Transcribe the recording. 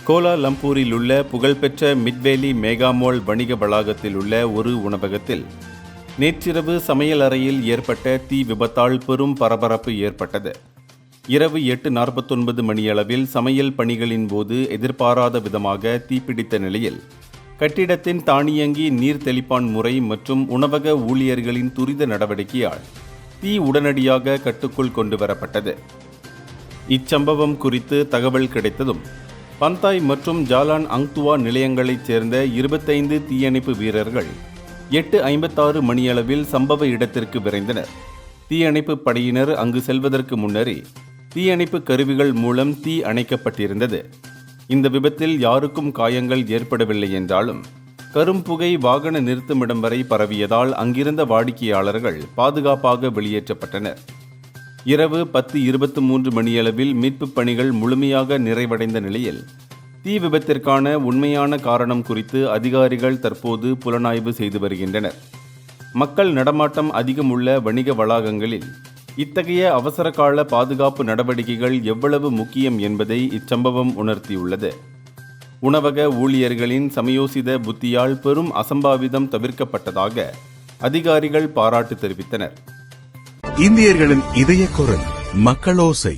கோலாலம்பூரில் உள்ள புகழ்பெற்ற மிட்வேலி மெகாமால் வணிக வளாகத்தில் உள்ள ஒரு உணவகத்தில் நேற்றிரவு சமையல் அறையில் ஏற்பட்ட தீ விபத்தால் பெரும் பரபரப்பு ஏற்பட்டது. இரவு 8:49 மணியளவில் சமையல் பணிகளின் போது எதிர்பாராத விதமாக தீப்பிடித்த நிலையில் கட்டிடத்தின் தானியங்கி நீர் தெளிப்பான் முறை மற்றும் உணவக ஊழியர்களின் துரித நடவடிக்கையால் தீ உடனடியாக கட்டுக்குள் கொண்டு வரப்பட்டது. இச்சம்பவம் குறித்து தகவல் கிடைத்ததும் பந்தாய் மற்றும் ஜாலான் அங்துவா நிலையங்களைச் சேர்ந்த 25 தீயணைப்பு வீரர்கள் 8:56 மணியளவில் சம்பவ இடத்திற்கு விரைந்தனர். தீயணைப்பு படையினர் அங்கு செல்வதற்கு முன்னரே தீயணைப்பு கருவிகள் மூலம் தீ அணைக்கப்பட்டிருந்தது. இந்த விபத்தில் யாருக்கும் காயங்கள் ஏற்படவில்லை என்றாலும் கரும்புகை வாகன நிறுத்துமிடம் வரை பரவியதால் அங்கிருந்த வாடிக்கையாளர்கள் பாதுகாப்பாக வெளியேற்றப்பட்டனர். இரவு 10:23 மணியளவில் மீட்புப் பணிகள் முழுமையாக நிறைவடைந்த நிலையில் தீ விபத்திற்கான உண்மையான காரணம் குறித்து அதிகாரிகள் தற்போது புலனாய்வு செய்து வருகின்றனர். மக்கள் நடமாட்டம் அதிகம் உள்ள வணிக வளாகங்களில் இத்தகைய அவசரகால பாதுகாப்பு நடவடிக்கைகள் எவ்வளவு முக்கியம் என்பதை இச்சம்பவம் உணர்த்தியுள்ளது. உணவக ஊழியர்களின் சமயோசித புத்தியால் பெரும் அசம்பாவிதம் தவிர்க்கப்பட்டதாக அதிகாரிகள் பாராட்டு தெரிவித்தனர். இந்தியர்களின் இதய குரல் மக்களோசை.